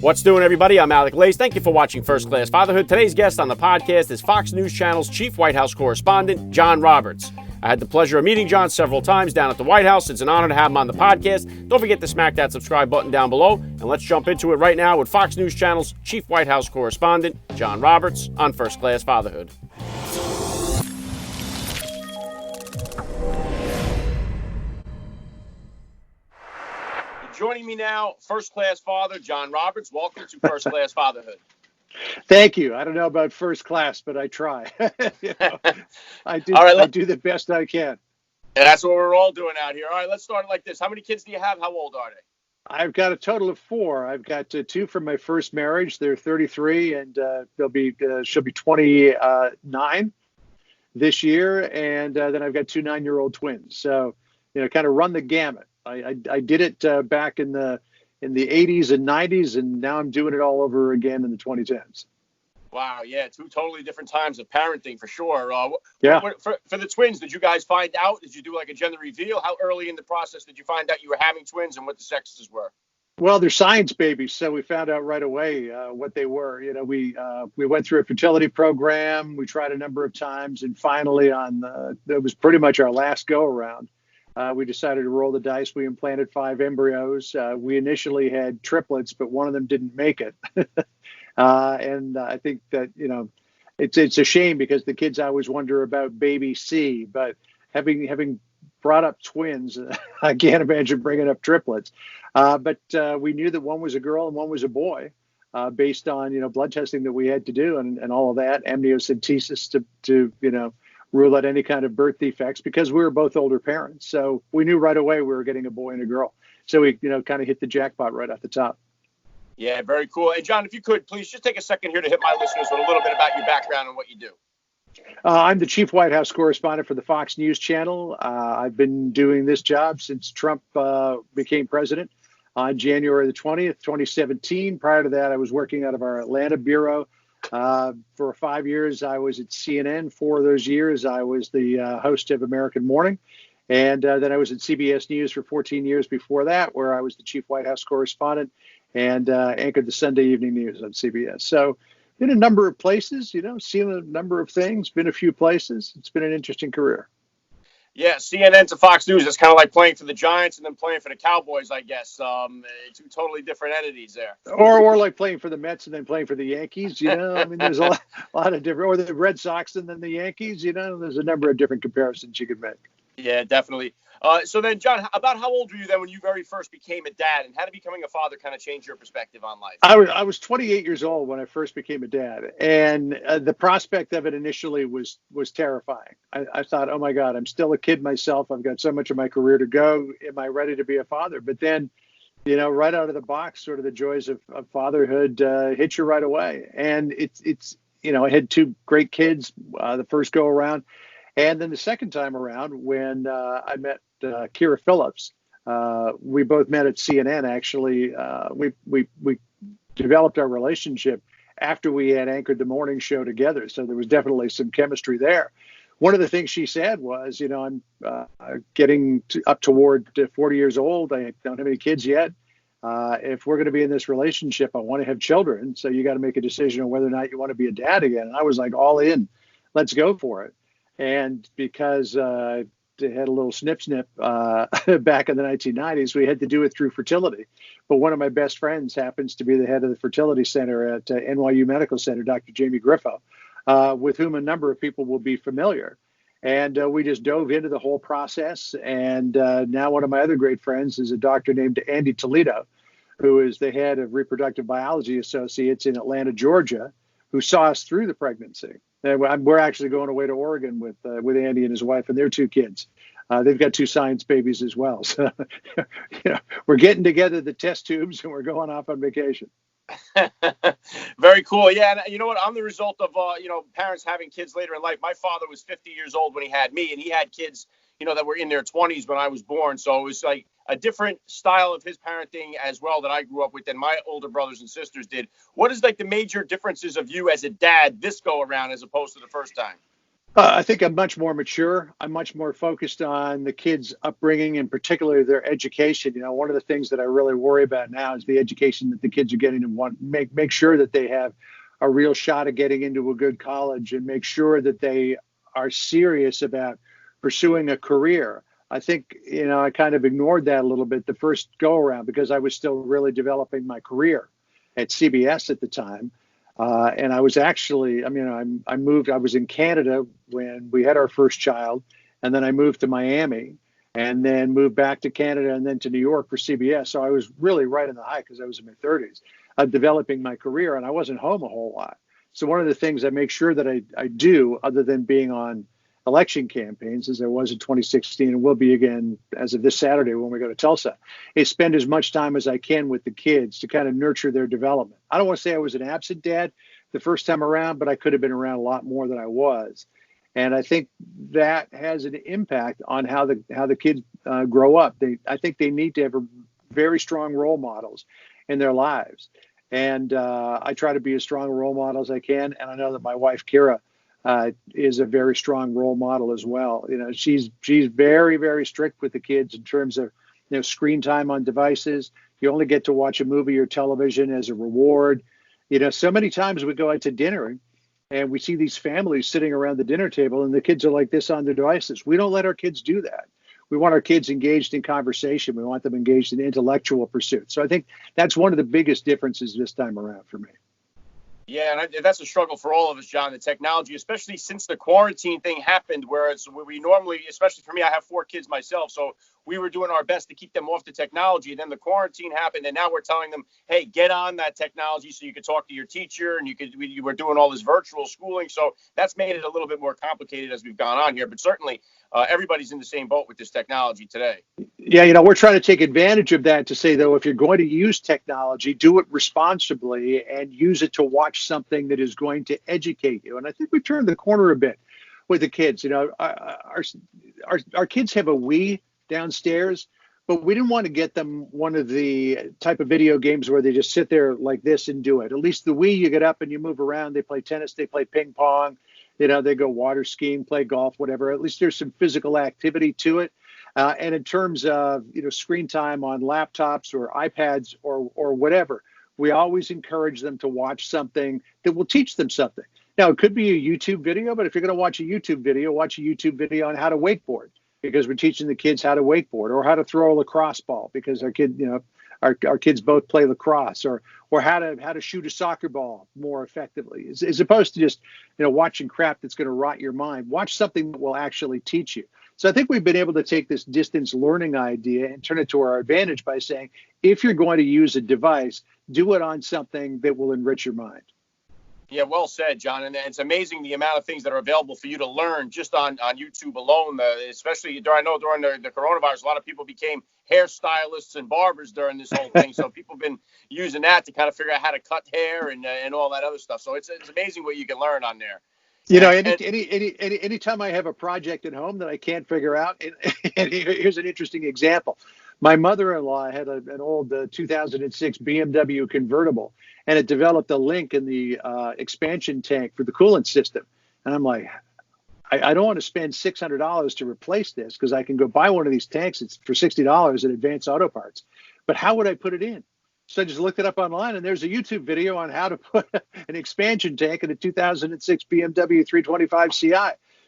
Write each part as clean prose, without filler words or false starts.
What's doing, everybody? I'm Alec. Thank you for watching First Class Fatherhood. Today's guest on the podcast is Fox News Channel's chief White House correspondent, John Roberts. I had the pleasure of meeting John several times down at the White House. It's an honor to have him on the podcast. Don't forget to smack that subscribe button down below. And let's jump into it right now with Fox News Channel's chief White House correspondent, John Roberts, on First Class Fatherhood. Joining me now, First Class Father, John Roberts. Welcome to First Class Fatherhood. Thank you. I don't know about first class, but I try. I do. All right, I do the best I can. And that's what we're all doing out here. All right, let's start like this. How many kids do you have? How old are they? I've got a total of 4. I've got 2 from my first marriage. They're 33, and she'll be 29 this year. And then I've got 2 9-year-old twins. So, kind of run the gamut. I did it back in the 80s and 90s, and now I'm doing it all over again in the 2010s. Wow, yeah, 2 totally different times of parenting for sure. Yeah. For the twins, did you guys find out? Did you do like a gender reveal? How early in the process did you find out you were having twins and what the sexes were? Well, they're science babies, so we found out right away what they were. We went through a fertility program. We tried a number of times, and finally, that was pretty much our last go around. We decided to roll the dice. We implanted 5 embryos. We initially had triplets, but one of them didn't make it. And I think that, it's a shame because the kids always wonder about baby C, but having brought up twins, I can't imagine bringing up triplets. But we knew that one was a girl and one was a boy, based on, blood testing that we had to do and all of that, amniocentesis to rule out any kind of birth defects because we were both older parents. So we knew right away we were getting a boy and a girl. So we, kind of hit the jackpot right off the top. Yeah, very cool. And John, if you could, please just take a second here to hit my listeners with a little bit about your background and what you do. I'm the chief White House correspondent for the Fox News Channel. I've been doing this job since Trump became president on January the 20th, 2017. Prior to that, I was working out of our Atlanta bureau. For 5 years, I was at CNN. 4 of those years, I was the host of American Morning. And then I was at CBS News for 14 years before that, where I was the chief White House correspondent and anchored the Sunday evening news on CBS. So been a number of places, seen a number of things, been a few places. It's been an interesting career. Yeah, CNN to Fox News. It's kind of like playing for the Giants and then playing for the Cowboys, I guess. 2 totally different entities there. Or like playing for the Mets and then playing for the Yankees, there's a lot of different, or the Red Sox and then the Yankees, there's a number of different comparisons you could make. Yeah, definitely. So then, John, about how old were you then when you very first became a dad, and how did becoming a father kind of change your perspective on life? I was 28 years old when I first became a dad, and the prospect of it initially was terrifying. I thought, oh my God, I'm still a kid myself. I've got so much of my career to go. Am I ready to be a father? But then, right out of the box, sort of the joys of fatherhood hit you right away. And it's I had 2 great kids the first go around. And then the second time around, when I met Kyra Phillips, we both met at CNN. Actually, we developed our relationship after we had anchored the morning show together. So there was definitely some chemistry there. One of the things she said was, I'm getting up toward 40 years old. I don't have any kids yet. If we're going to be in this relationship, I want to have children. So you got to make a decision on whether or not you want to be a dad again. And I was like, all in, let's go for it. And because they had a little snip back in the 1990s, we had to do it through fertility. But one of my best friends happens to be the head of the fertility center at NYU Medical Center, Dr. Jamie Griffo, with whom a number of people will be familiar. And we just dove into the whole process. And now one of my other great friends is a doctor named Andy Toledo, who is the head of Reproductive Biology Associates in Atlanta, Georgia, who saw us through the pregnancy. We're actually going away to Oregon with Andy and his wife and their 2 kids. They've got 2 science babies as well. So, we're getting together the test tubes and we're going off on vacation. Very cool. Yeah. And you know what? I'm the result of, parents having kids later in life. My father was 50 years old when he had me, and he had kids, that were in their 20s when I was born. So it was like a different style of his parenting as well that I grew up with than my older brothers and sisters did. What is like the major differences of you as a dad this go around as opposed to the first time? I think I'm much more mature. I'm much more focused on the kids' upbringing and particularly their education. You know, one of the things that I really worry about now is the education that the kids are getting, and want make sure that they have a real shot at getting into a good college, and make sure that they are serious about pursuing a career. I think, you know, I kind of ignored that a little bit the first go around because I was still really developing my career at CBS at the time. And I was actually, I mean, I moved, I was in Canada when we had our first child, and then I moved to Miami and then moved back to Canada and then to New York for CBS. So I was really right in the height because I was in my 30s, developing my career, and I wasn't home a whole lot. So one of the things I make sure that I do, other than being on election campaigns, as I was in 2016 and will be again as of this Saturday when we go to Tulsa, is spend as much time as I can with the kids to kind of nurture their development. I don't want to say I was an absent dad the first time around, but I could have been around a lot more than I was. And I think that has an impact on how the kids grow up. I think they need to have very strong role models in their lives. And I try to be as strong a role model as I can. And I know that my wife, Kyra, is a very strong role model as well. You know, she's very, very strict with the kids in terms of, you know, screen time on devices. You only get to watch a movie or television as a reward. You know, so many times we go out to dinner and we see these families sitting around the dinner table and the kids are like this on their devices. We don't let our kids do that. We want our kids engaged in conversation. We want them engaged in intellectual pursuits. So I think that's one of the biggest differences this time around for me. Yeah, and that's a struggle for all of us, John, the technology, especially since the quarantine thing happened, whereas we normally, especially for me, I have 4 kids myself, so we were doing our best to keep them off the technology. And then the quarantine happened, and now we're telling them, hey, get on that technology so you could talk to your teacher, and you were doing all this virtual schooling. So that's made it a little bit more complicated as we've gone on here. But certainly everybody's in the same boat with this technology today. Yeah, you know, we're trying to take advantage of that to say, though, if you're going to use technology, do it responsibly and use it to watch something that is going to educate you. And I think we turned the corner a bit with the kids. You know, our kids have a Wii downstairs, but we didn't want to get them one of the type of video games where they just sit there like this and do it. At least the Wii, you get up and you move around. They play tennis, they play ping pong, you know, they go water skiing, play golf, whatever. At least there's some physical activity to it. And in terms of, you know, screen time on laptops or iPads or whatever, we always encourage them to watch something that will teach them something. Now, it could be a YouTube video, but if you're going to watch a YouTube video, watch a YouTube video on how to wakeboard, because we're teaching the kids how to wakeboard, or how to throw a lacrosse ball, because our kid, you know, our kids both play lacrosse, or how to shoot a soccer ball more effectively, as opposed to just, you know, watching crap that's going to rot your mind. Watch something that will actually teach you. So I think we've been able to take this distance learning idea and turn it to our advantage by saying, if you're going to use a device, do it on something that will enrich your mind. Yeah, well said, John. And it's amazing the amount of things that are available for you to learn just on YouTube alone, especially during the coronavirus. A lot of people became hairstylists and barbers during this whole thing. So people have been using that to kind of figure out how to cut hair and all that other stuff. So it's amazing what you can learn on there. You know, anytime I have a project at home that I can't figure out, and here's an interesting example. My mother-in-law had an old 2006 BMW convertible, and it developed a link in the expansion tank for the coolant system. And I'm like, I don't want to spend $600 to replace this, because I can go buy one of these tanks. It's for $60 at Advanced Auto Parts. But how would I put it in? So I just looked it up online, and there's a YouTube video on how to put an expansion tank in a 2006 BMW 325 Ci.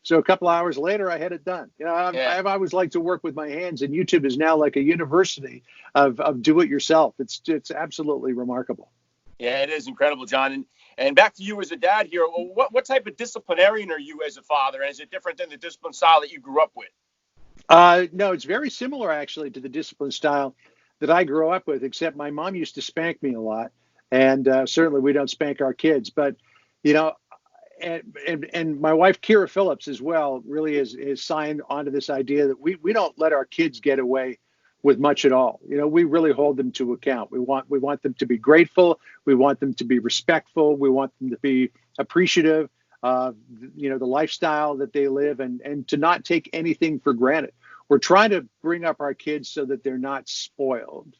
So a couple hours later, I had it done. You know, I've always liked to work with my hands, and YouTube is now like a university of do-it-yourself. It's absolutely remarkable. Yeah, it is incredible, John. And back to you as a dad here. What type of disciplinarian are you as a father? And is it different than the discipline style that you grew up with? No, it's very similar, actually, to the discipline style that I grew up with, except my mom used to spank me a lot. And certainly we don't spank our kids. But, you know, and my wife, Kyra Phillips, as well, really is signed onto this idea that we don't let our kids get away with much at all. You know, we really hold them to account. We want them to be grateful. We want them to be respectful. We want them to be appreciative of, you know, the lifestyle that they live, and to not take anything for granted. We're trying to bring up our kids so that they're not spoiled,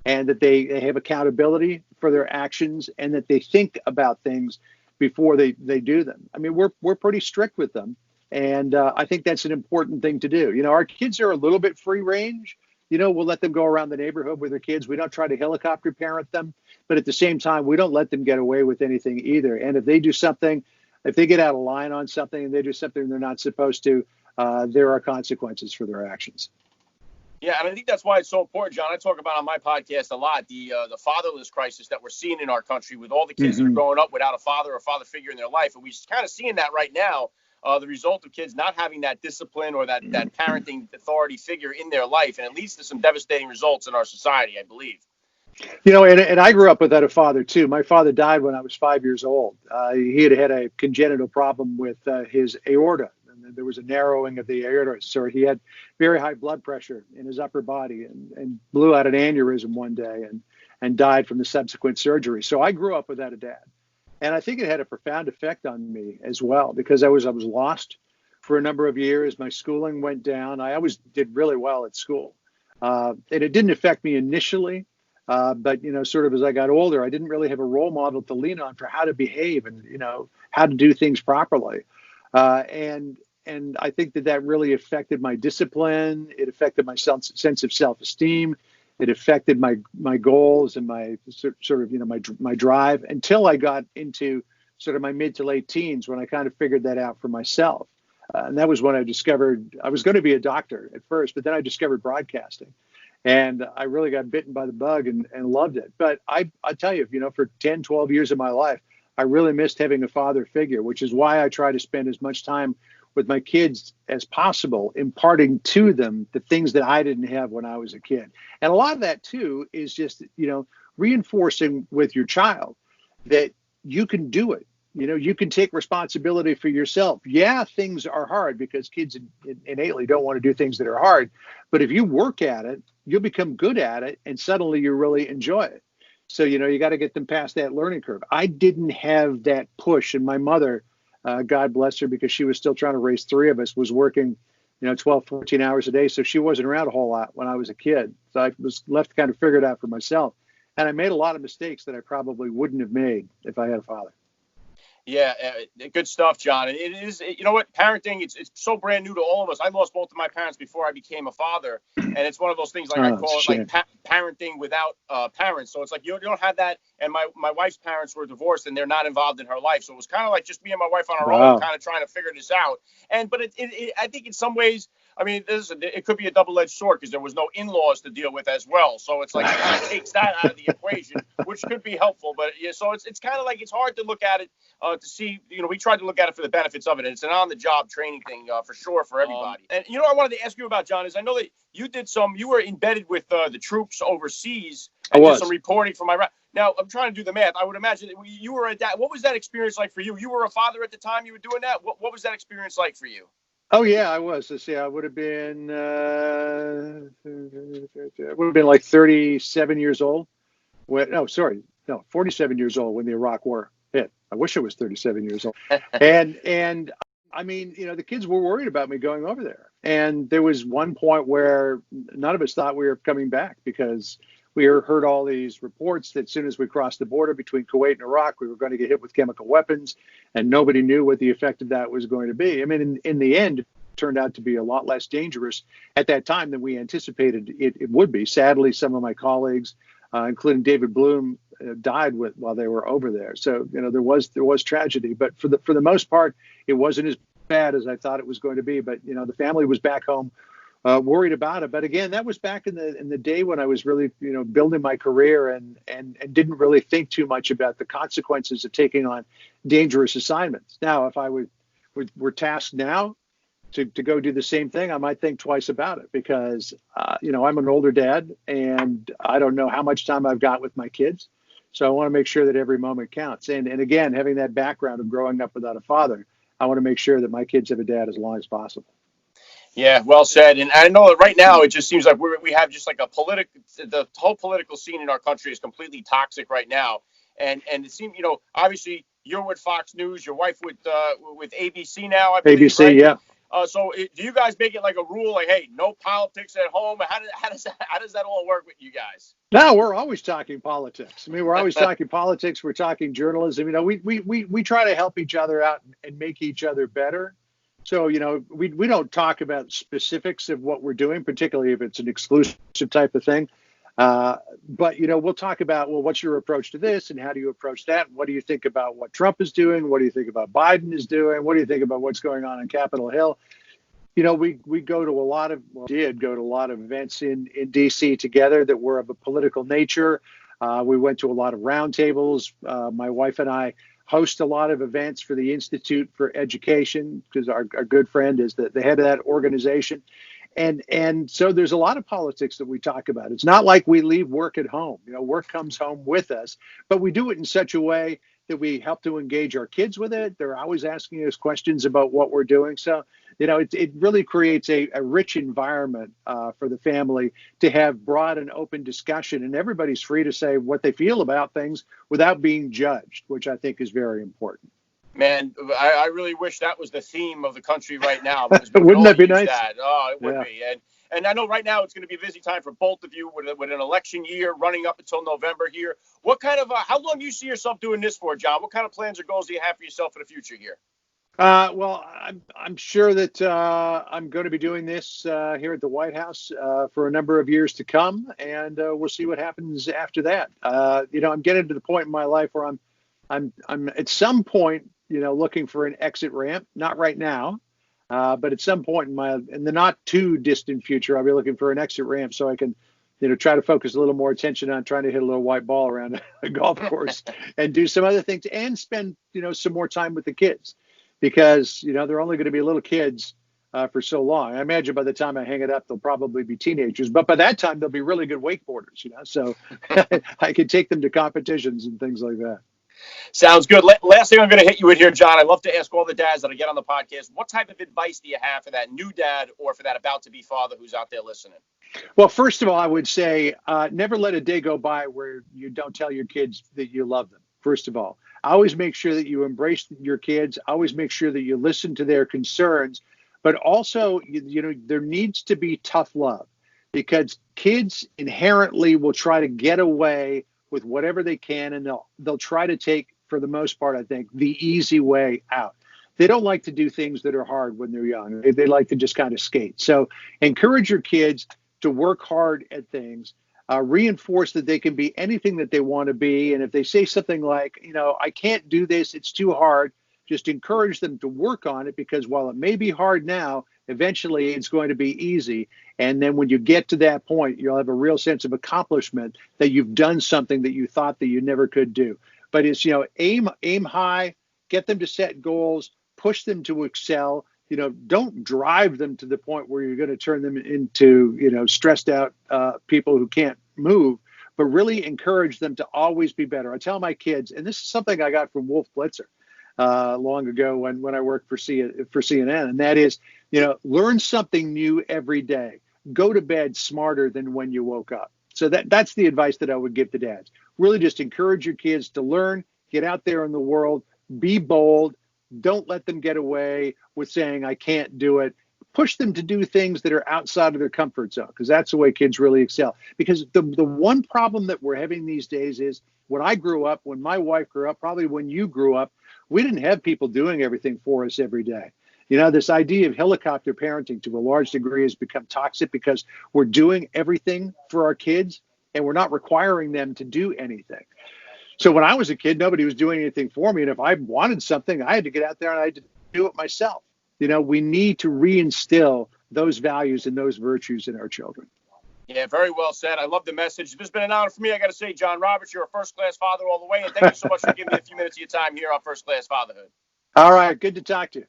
and that they have accountability for their actions, and that they think about things before they do them. I mean, we're pretty strict with them, And I think that's an important thing to do. Our kids are a little bit free range. We'll let them go around the neighborhood with their kids. We don't try to helicopter parent them, but at the same time, we don't let them get away with anything either. And if they do something, if they get out of line on something and they do something they're not supposed to, there are consequences for their actions. Yeah, and I think that's why it's so important, John. I talk about on my podcast a lot the fatherless crisis that we're seeing in our country with all the kids that are growing up without a father or father figure in their life. And we're kind of seeing that right now, the result of kids not having that discipline or that parenting authority figure in their life. And it leads to some devastating results in our society, I believe. And I grew up without a father, too. My father died when I was 5 years old. He had a congenital problem with his aorta. There was a narrowing of the aorta, so he had very high blood pressure in his upper body and blew out an aneurysm one day and died from the subsequent surgery. So I grew up without a dad. And I think it had a profound effect on me as well, because I was lost for a number of years. My schooling went down. I always did really well at school. And it didn't affect me initially, but, sort of as I got older, I didn't really have a role model to lean on for how to behave and, how to do things properly. And I think that really affected my discipline. It affected my sense of self-esteem. It affected my goals and my sort of, my drive until I got into sort of my mid to late teens, when I kind of figured that out for myself. And that was when I discovered I was going to be a doctor at first, but then I discovered broadcasting. And I really got bitten by the bug and loved it. But I tell you, for 10, 12 years of my life, I really missed having a father figure, which is why I try to spend as much time with my kids as possible, imparting to them the things that I didn't have when I was a kid. And a lot of that, too, is just, reinforcing with your child that you can do it. You can take responsibility for yourself. Yeah, things are hard because kids innately don't want to do things that are hard. But if you work at it, you'll become good at it, and suddenly you really enjoy it. So, you got to get them past that learning curve. I didn't have that push, and my mother, God bless her, because she was still trying to raise three of us, was working, 12, 14 hours a day. So she wasn't around a whole lot when I was a kid. So I was left to kind of figure it out for myself. And I made a lot of mistakes that I probably wouldn't have made if I had a father. Yeah, good stuff, John. And it is, parenting, it's so brand new to all of us. I lost both of my parents before I became a father. And it's one of those things, like I call it, like parenting without parents. So it's like you don't have that. And my wife's parents were divorced and they're not involved in her life. So it was kind of like just me and my wife on our own, kind of trying to figure this out. But I think in some ways, it could be a double-edged sword, because there was no in-laws to deal with as well. So it's like it kind of takes that out of the equation, which could be helpful. But yeah, so it's kind of like it's hard to look at it to see. We tried to look at it for the benefits of it, and it's an on-the-job training thing for sure for everybody. And what I wanted to ask you about, John, is I know that you were embedded with the troops overseas and did some reporting from Iraq. Now, I'm trying to do the math. I would imagine that you were a dad. What was that experience like for you? You were a father at the time you were doing that. What was that experience like for you? Oh, yeah, I was. Let's see, I would have been like 37 years old. 47 years old when the Iraq War hit. I wish I was 37 years old. And the kids were worried about me going over there. And there was one point where none of us thought we were coming back, because we heard all these reports that as soon as we crossed the border between Kuwait and Iraq, we were going to get hit with chemical weapons, and nobody knew what the effect of that was going to be. In the end, it turned out to be a lot less dangerous at that time than we anticipated it would be. Sadly, some of my colleagues, including David Bloom, died while they were over there. So, there was tragedy, but for the most part, it wasn't as bad as I thought it was going to be. But, the family was back home worried about it. But again, that was back in the day when I was really, building my career and didn't really think too much about the consequences of taking on dangerous assignments. Now, if I were tasked now to go do the same thing, I might think twice about it, because, I'm an older dad and I don't know how much time I've got with my kids. So I want to make sure that every moment counts. And again, having that background of growing up without a father, I want to make sure that my kids have a dad as long as possible. Yeah, well said. And I know that right now it just seems like we have just like the whole political scene in our country is completely toxic right now. And it seems, obviously you're with Fox News, your wife with ABC now, I believe, ABC, right? yeah. So do you guys make it like a rule, like, hey, no politics at home? How does that all work with you guys? No, we're always talking politics. We're always talking politics. We're talking journalism. We try to help each other out and make each other better. So, we don't talk about specifics of what we're doing, particularly if it's an exclusive type of thing. But, we'll talk about, well, what's your approach to this and how do you approach that? What do you think about what Trump is doing? What do you think about Biden is doing? What do you think about what's going on Capitol Hill? We go to a lot of, well, did go to a lot of events in D.C. together that were of a political nature. We went to a lot of roundtables. My wife and I host a lot of events for the Institute for Education because our good friend is the head of that organization. And so there's a lot of politics that we talk about. It's not like we leave work at home. Work comes home with us, but we do it in such a way that we help to engage our kids with it. They're always asking us questions about what we're doing. So, it really creates a rich environment for the family to have broad and open discussion, and everybody's free to say what they feel about things without being judged, which I think is very important. Man, I really wish that was the theme of the country right now. Because Wouldn't that be nice? Oh, it would be. And I know right now it's going to be a busy time for both of you with an election year running up until November here. What kind of how long do you see yourself doing this for, John? What kind of plans or goals do you have for yourself for the future here? Well, I'm sure that I'm going to be doing this here at the White House for a number of years to come, and we'll see what happens after that. I'm getting to the point in my life where I'm at some point, looking for an exit ramp. Not right now, but at some point in the not too distant future, I'll be looking for an exit ramp so I can, try to focus a little more attention on trying to hit a little white ball around a golf course and do some other things and spend, some more time with the kids. Because, they're only going to be little kids for so long. I imagine by the time I hang it up, they'll probably be teenagers. But by that time, they'll be really good wakeboarders, So I can take them to competitions and things like that. Sounds good. Last thing I'm going to hit you with here, John. I love to ask all the dads that I get on the podcast, what type of advice do you have for that new dad or for that about-to-be father who's out there listening? Well, first of all, I would say never let a day go by where you don't tell your kids that you love them, first of all. Always make sure that you embrace your kids. Always make sure that you listen to their concerns. But also, there needs to be tough love because kids inherently will try to get away with whatever they can, and they'll try to take, for the most part, I think, the easy way out. They don't like to do things that are hard when they're young. They like to just kind of skate. So encourage your kids to work hard at things. Reinforce that they can be anything that they want to be. And if they say something like, I can't do this, it's too hard, just encourage them to work on it because while it may be hard now, eventually it's going to be easy. And then when you get to that point, you'll have a real sense of accomplishment that you've done something that you thought that you never could do. But it's, aim high, get them to set goals, push them to excel. Don't drive them to the point where you're going to turn them into, stressed out people who can't move, but really encourage them to always be better. I tell my kids, and this is something I got from Wolf Blitzer long ago when I worked for CNN, and that is, learn something new every day. Go to bed smarter than when you woke up. So that's the advice that I would give to dads. Really just encourage your kids to learn, get out there in the world, be bold. Don't let them get away with saying, I can't do it. Push them to do things that are outside of their comfort zone, because that's the way kids really excel. Because the one problem that we're having these days is when I grew up, when my wife grew up, probably when you grew up, we didn't have people doing everything for us every day. This idea of helicopter parenting to a large degree has become toxic because we're doing everything for our kids and we're not requiring them to do anything. So when I was a kid, nobody was doing anything for me. And if I wanted something, I had to get out there and I had to do it myself. We need to reinstill those values and those virtues in our children. Yeah, very well said. I love the message. This has been an honor for me. I got to say, John Roberts, you're a first-class father all the way. And thank you so much for giving me a few minutes of your time here on First Class Fatherhood. All right. Good to talk to you.